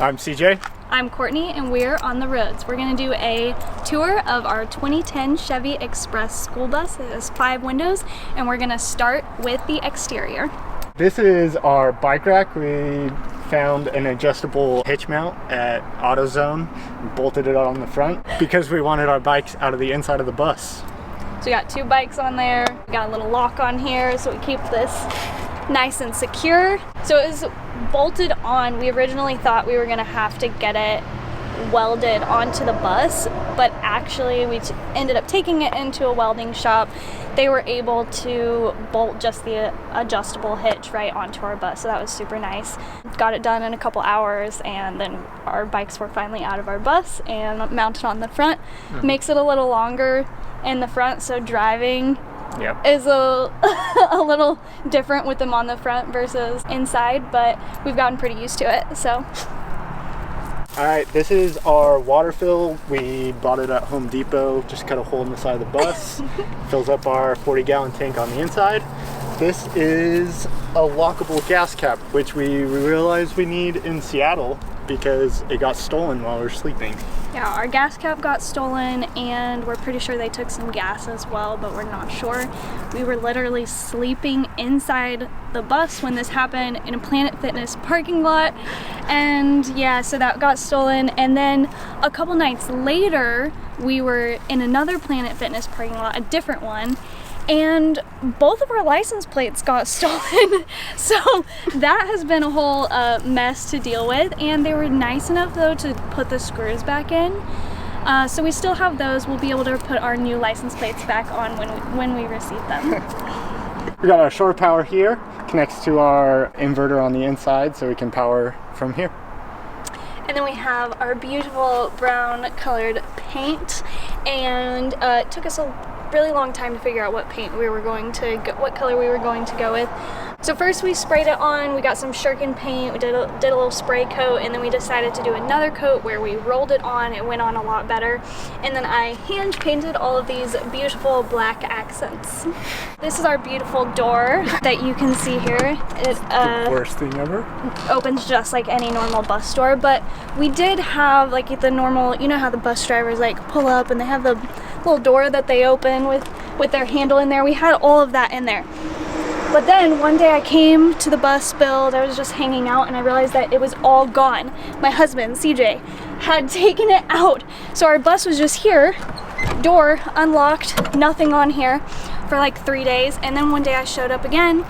I'm CJ. I'm Courtney, and we're on the roads. We're going to do a tour of our 2010 Chevy Express school bus. It has 5 windows, and we're going to start with the exterior. This is our bike rack. We found an adjustable hitch mount at AutoZone and bolted it on the front because we wanted our bikes out of the inside of the bus. So we got 2 bikes on there. We got a little lock on here so we keep this nice and secure. So it was bolted on. We originally thought we were going to have to get it welded onto the bus, but actually we ended up taking it into a welding shop. They were able to bolt just the adjustable hitch right onto our bus, so that was super nice. Got it done in a couple hours, and then our bikes were finally out of our bus and mounted on the front. Makes it a little longer in the front, so driving is a little different with them on the front versus inside, but we've gotten pretty used to it. So alright, this is our water fill. We bought it at Home Depot, just cut a hole in the side of the bus. Fills up our 40-gallon tank on the inside. This is a lockable gas cap, which we realized we need in Seattle because it got stolen while we were sleeping. Yeah, our gas cap got stolen, and we're pretty sure they took some gas as well, but we're not sure. We were literally sleeping inside the bus when this happened in a Planet Fitness parking lot, and yeah, so that got stolen. And then a couple nights later, we were in another Planet Fitness parking lot, a different one, and both of our license plates got stolen. So that has been a whole mess to deal with, and they were nice enough though to put the screws back in. So we still have those. We'll be able to put our new license plates back on when we receive them. We got our shore power here, connects to our inverter on the inside so we can power from here. And then we have our beautiful brown colored paint, and it took us a really long time to figure out what color we were going to go with. So first we sprayed it on, we got some Shurkin paint, we did a little spray coat, and then we decided to do another coat where we rolled it on. It went on a lot better. And then I hand painted all of these beautiful black accents. This is our beautiful door that you can see here. It the worst thing ever. Opens just like any normal bus door, but we did have like the normal, you know how the bus drivers like pull up and they have the little door that they open with their handle in there. We had all of that in there. But then one day I came to the bus build, I was just hanging out, and I realized that it was all gone. My husband, CJ, had taken it out. So our bus was just here, door unlocked, nothing on here for like 3 days. And then one day I showed up again,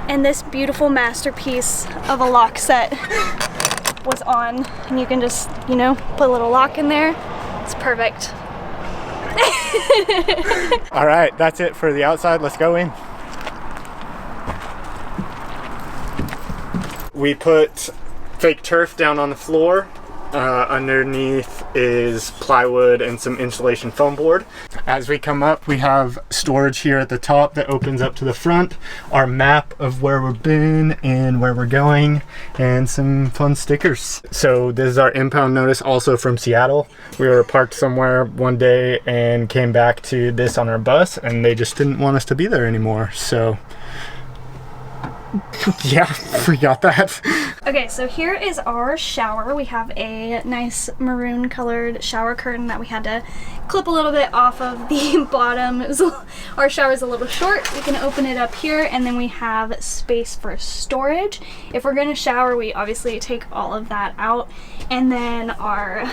and this beautiful masterpiece of a lock set was on. And you can just, you know, put a little lock in there. It's perfect. All right, that's it for the outside. Let's go in. We put fake turf down on the floor. Underneath is plywood and some insulation foam board. As we come up, we have storage here at the top that opens up to the front, our map of where we've been and where we're going, and some fun stickers. So this is our impound notice, also from Seattle. We were parked somewhere one day and came back to this on our bus, and they just didn't want us to be there anymore. So yeah, we got that. Okay, so here is our shower. We have a nice maroon colored shower curtain that we had to clip a little bit off of the bottom. Our shower is a little short. We can open it up here, and then we have space for storage. If we're gonna shower, we obviously take all of that out, and then our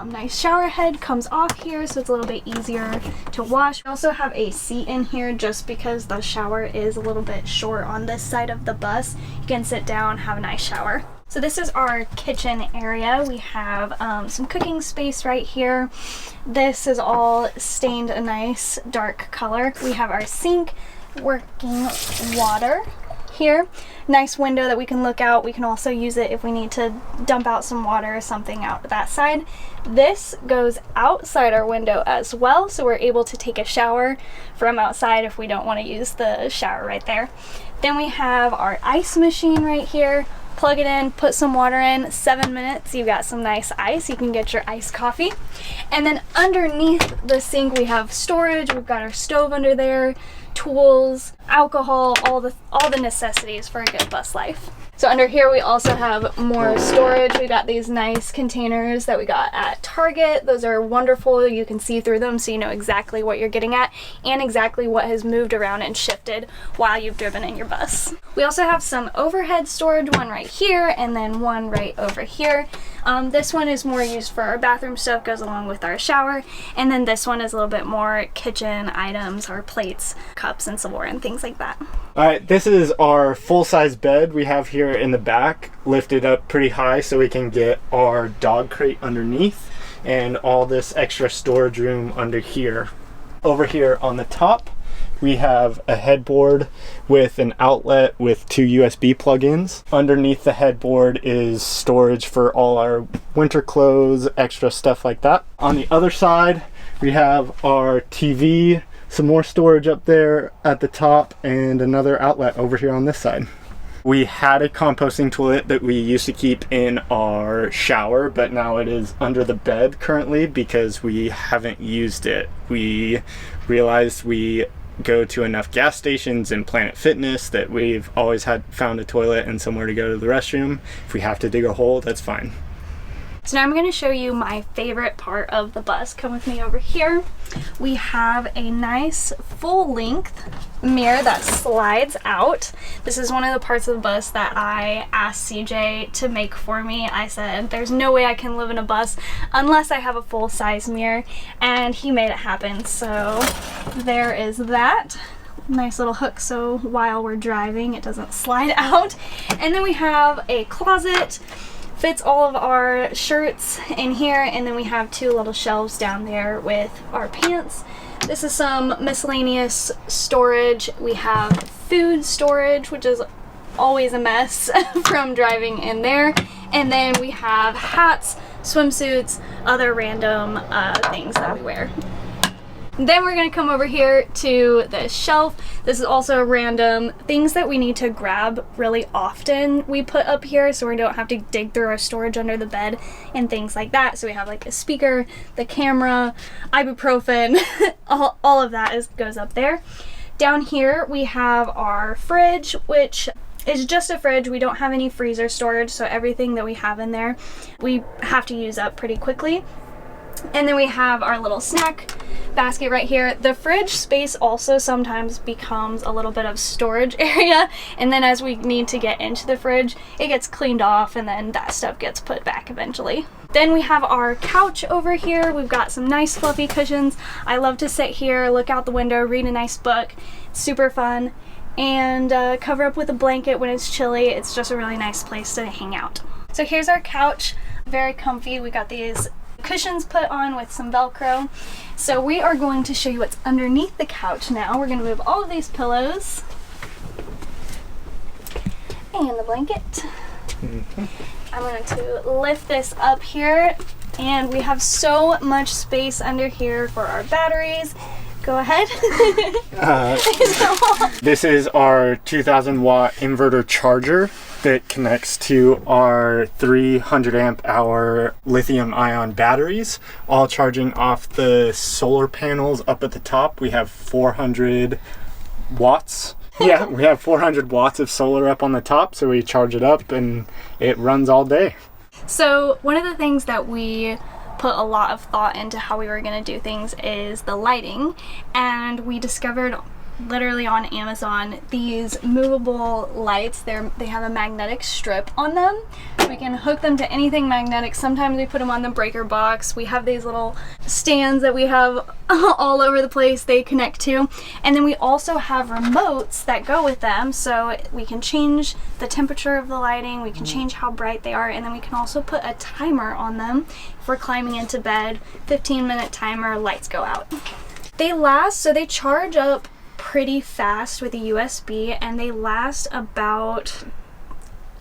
nice shower head comes off here, so it's a little bit easier to wash. We also have a seat in here just because the shower is a little bit short on this side of the bus. You can sit down, have a nice shower. So this is our kitchen area. We have some cooking space right here. This is all stained a nice dark color. We have our sink, working water here. Nice window that we can look out. We can also use it if we need to dump out some water or something out that side. This goes outside our window as well, so we're able to take a shower from outside if we don't want to use the shower right there. Then we have our ice machine right here. Plug it in, put some water in, 7 minutes, you've got some nice ice. You can get your iced coffee. And then underneath the sink we have storage. We've got our stove under there, tools, alcohol, all the necessities for a good bus life. So under here we also have more storage. We got these nice containers that we got at Target. Those are wonderful. You can see through them so you know exactly what you're getting at and exactly what has moved around and shifted while you've driven in your bus. We also have some overhead storage, one right here and then one right over here. This one is more used for our bathroom stuff, goes along with our shower, and then this one is a little bit more kitchen items, our plates, cups, and silverware, and things like that. All right, this is our full-size bed we have here in the back, lifted up pretty high so we can get our dog crate underneath and all this extra storage room under here. Over here on the top, we have a headboard with an outlet with 2 USB plug-ins. Underneath the headboard is storage for all our winter clothes, extra stuff like that. On the other side, we have our TV, some more storage up there at the top, and another outlet over here on this side. We had a composting toilet that we used to keep in our shower, but now it is under the bed currently because we haven't used it. We realized we go to enough gas stations and Planet Fitness that we've always found a toilet and somewhere to go to the restroom. If we have to dig a hole, that's fine. So now I'm going to show you my favorite part of the bus. Come with me over here. We have a nice full-length mirror that slides out. This is one of the parts of the bus that I asked CJ to make for me. I said, there's no way I can live in a bus unless I have a full-size mirror, and he made it happen. So there is that. Nice little hook so while we're driving it doesn't slide out. And then we have a closet. Fits all of our shirts in here, and then we have 2 little shelves down there with our pants. This is some miscellaneous storage. We have food storage, which is always a mess from driving in there. And then we have hats, swimsuits, other random things that we wear. Then we're gonna come over here to the shelf. This is also random things that we need to grab really often we put up here so we don't have to dig through our storage under the bed and things like that. So we have like a speaker, the camera, ibuprofen, all of that goes up there. Down here we have our fridge, which is just a fridge. We don't have any freezer storage, so everything that we have in there we have to use up pretty quickly. And then we have our little snack basket right here. The fridge space also sometimes becomes a little bit of storage area, and then as we need to get into the fridge, it gets cleaned off and then that stuff gets put back eventually. Then we have our couch over here. We've got some nice fluffy cushions. I love to sit here, look out the window, read a nice book. It's super fun. And cover up with a blanket when it's chilly. It's just a really nice place to hang out. So here's our couch. Very comfy. We got these cushions put on with some Velcro. So we are going to show you what's underneath the couch now. We're going to move all of these pillows and the blanket. I'm going to lift this up here, and we have so much space under here for our batteries. Go ahead. This is our 2000 watt inverter charger that connects to our 300 amp hour lithium ion batteries, all charging off the solar panels up at the top. We have 400 watts. Yeah, we have 400 watts of solar up on the top, so we charge it up and it runs all day. So one of the things that we put a lot of thought into how we were going to do things is the lighting, and we discovered literally on Amazon these movable lights. They have a magnetic strip on them. We can hook them to anything magnetic. Sometimes we put them on the breaker box. We have these little stands that we have all over the place they connect to, and then we also have remotes that go with them, so we can change the temperature of the lighting, we can change how bright they are, and then we can also put a timer on them. If we're climbing into bed, 15-minute timer, lights go out. They last, so they charge up pretty fast with a USB, and they last about,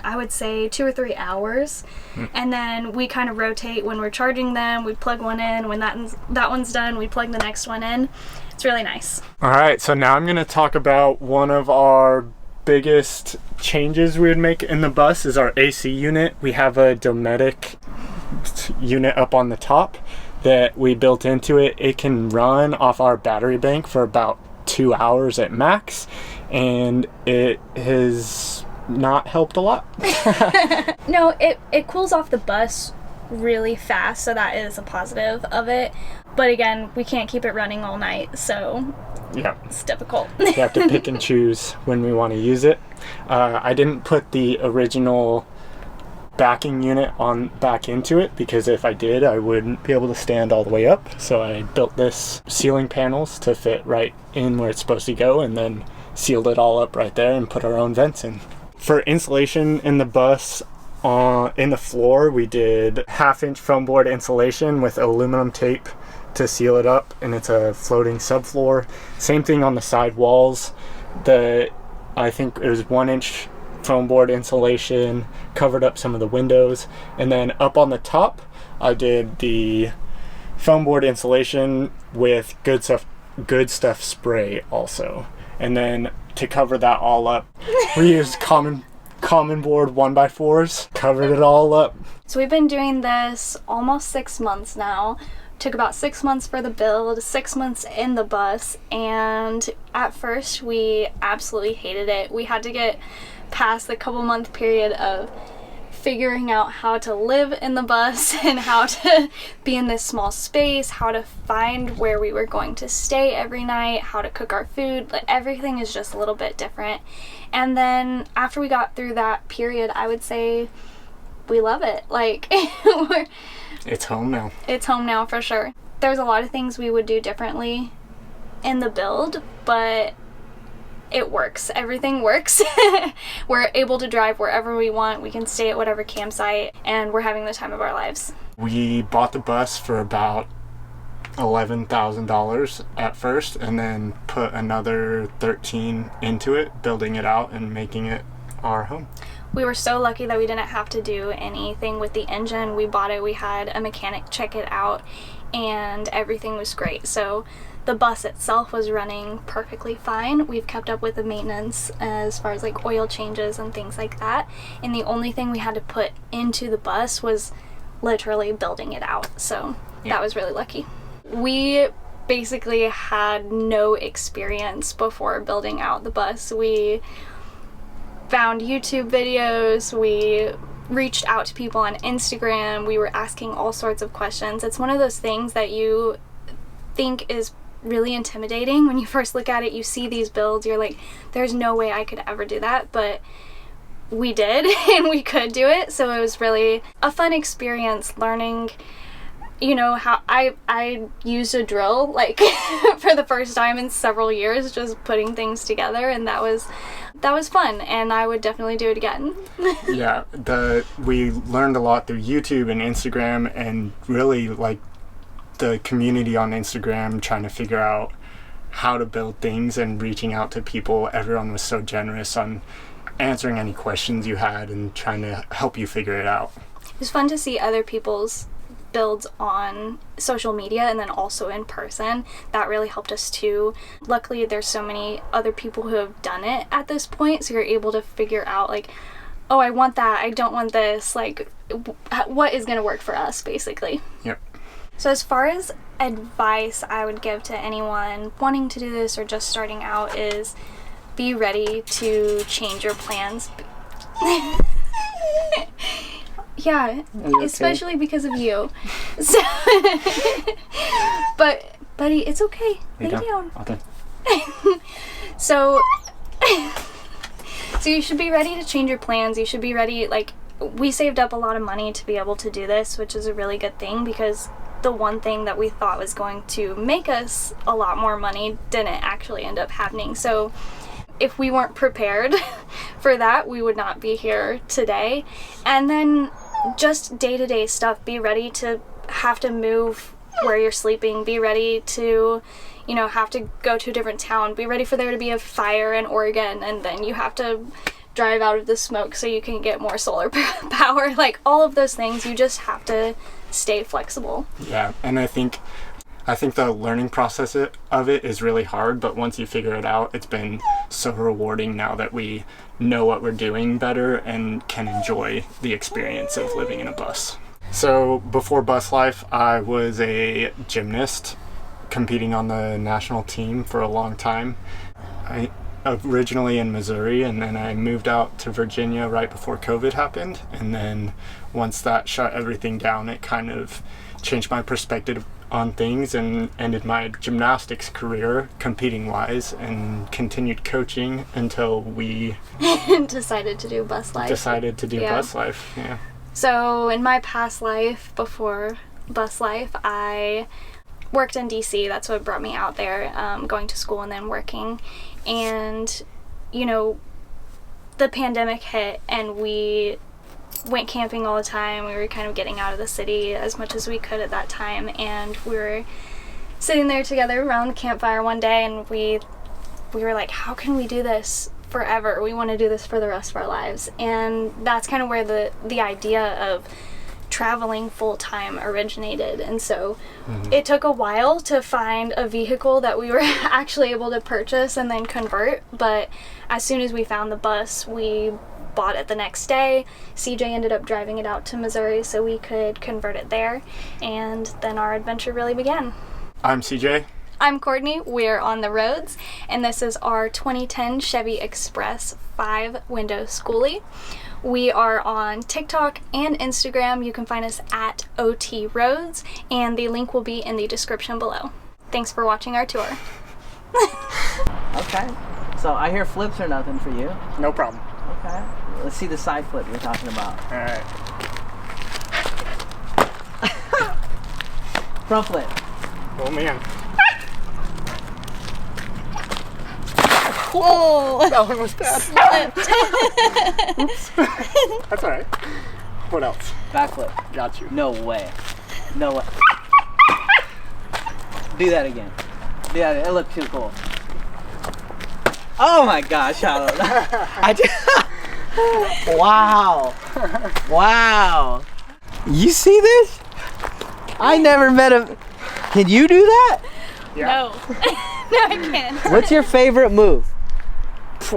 I would say, 2 or 3 hours. And then we kind of rotate when we're charging them. We plug one in. When that one's done, we plug the next one in. It's really nice. All right, so now I'm going to talk about one of our biggest changes we would make in the bus is our AC unit. We have a Dometic unit up on the top that we built into it. It can run off our battery bank for about 2 hours at max, and it has not helped a lot. No, it cools off the bus really fast, so that is a positive of it. But again, we can't keep it running all night, so yeah, it's difficult. We have to pick and choose when we want to use it. I didn't put the original backing unit on back into it, because if I did, I wouldn't be able to stand all the way up. So I built this ceiling panels to fit right in where it's supposed to go, and then sealed it all up right there and put our own vents in. For insulation in the bus, in the floor, we did 1/2-inch foam board insulation with aluminum tape to seal it up, and it's a floating subfloor. Same thing on the side walls. I think it was 1-inch foam board insulation, covered up some of the windows, and then up on the top I did the foam board insulation with good stuff spray also. And then to cover that all up, we used common board 1x4s, covered it all up. So we've been doing this almost 6 months now. Took about 6 months for the build, 6 months in the bus, and at first we absolutely hated it. We had to get past the couple month period of figuring out how to live in the bus and how to be in this small space, how to find where we were going to stay every night, how to cook our food. Like, everything is just a little bit different. And then after we got through that period, I would say we love it. Like, it's home now. It's home now for sure. There's a lot of things we would do differently in the build, but it works. Everything works. We're able to drive wherever we want. We can stay at whatever campsite, and we're having the time of our lives. We bought the bus for about $11,000 at first, and then put another $13,000 into it, building it out and making it our home. We were so lucky that we didn't have to do anything with the engine. We bought it, we had a mechanic check it out, and everything was great. So the bus itself was running perfectly fine. We've kept up with the maintenance as far as like oil changes and things like that. And the only thing we had to put into the bus was literally building it out. So that was really lucky. We basically had no experience before building out the bus. We found YouTube videos, we reached out to people on Instagram, we were asking all sorts of questions. It's one of those things that you think is really intimidating when you first look at it. You see these builds, you're like, there's no way I could ever do that, but we did, and we could do it. So it was really a fun experience learning, you know, how I used a drill like for the first time in several years, just putting things together, and that was fun, and I would definitely do it again. Yeah, we learned a lot through YouTube and Instagram, and really like the community on Instagram, trying to figure out how to build things and reaching out to people. Everyone was so generous on answering any questions you had and trying to help you figure it out. It was fun to see other people's builds on social media and then also in person. That really helped us too. Luckily, there's so many other people who have done it at this point, so you're able to figure out like, oh, I want that, I don't want this, like what is going to work for us, basically. Yep. So as far as advice I would give to anyone wanting to do this or just starting out is be ready to change your plans. Yeah, especially because of you. So, but buddy, it's okay. Lay down. Okay. So you should be ready to change your plans. You should be ready. Like, we saved up a lot of money to be able to do this, which is a really good thing, because the one thing that we thought was going to make us a lot more money didn't actually end up happening. So if we weren't prepared for that, we would not be here today. And then just day-to-day stuff. Be ready to have to move where you're sleeping. Be ready to, you know, have to go to a different town. Be ready for there to be a fire in Oregon, and then you have to drive out of the smoke so you can get more solar power. Like, all of those things, you just have to stay flexible. Yeah, and I think the learning process of it is really hard, but once you figure it out, it's been so rewarding now that we know what we're doing better and can enjoy the experience of living in a bus. So before bus life, I was a gymnast competing on the national team for a long time. I originally in Missouri, and then I moved out to Virginia right before COVID happened. And then once that shut everything down, it kind of changed my perspective on things and ended my gymnastics career competing wise, and continued coaching until we decided to do bus life. Bus life. Yeah. So in my past life before bus life, I worked in DC. That's what brought me out there, going to school and then working. And, you know, the pandemic hit and we went camping all the time. We were kind of getting out of the city as much as we could at that time. And we were sitting there together around the campfire one day, and we were like, how can we do this forever? We want to do this for the rest of our lives. And that's kind of where the idea of traveling full-time originated. And so it took a while to find a vehicle that we were actually able to purchase and then convert, but as soon as we found the bus, we bought it the next day. CJ ended up driving it out to Missouri so we could convert it there, and then our adventure really began. I'm CJ. I'm Courtney. We're on the roads, and this is our 2010 Chevy Express 5-window skoolie. We are on TikTok and Instagram. You can find us at OT Roads, and the link will be in the description below. Thanks for watching our tour. Okay, so I hear flips are nothing for you. No problem. Okay, let's see the side flip you're talking about. All right. Front flip. Oh man. Oh, That one was bad. flipped. Oops. That's all right. What else? Back flip. Got you. No way. No way. Do that again. Do that. It looked too cool. Oh my gosh, wow. Wow. You see this? I never met a... Can you do that? Yeah. No. No, I can't. What's your favorite move?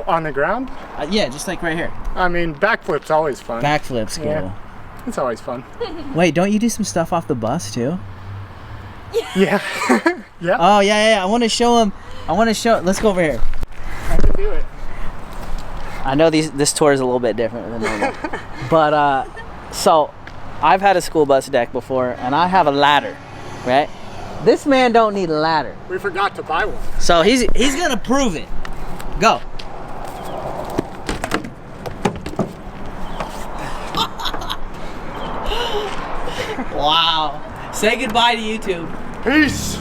On the ground? Yeah, just like right here. I mean, backflip's always fun. Backflip's cool. Yeah. It's always fun. Wait, don't you do some stuff off the bus too? Yeah. Yeah. Oh, yeah. I want to show him. Let's go over here. I can do it. I know this tour is a little bit different than normal. But, so, I've had a school bus deck before, and I have a ladder, right? This man don't need a ladder. We forgot to buy one. So he's gonna prove it. Go. Wow. Say goodbye to YouTube. Peace.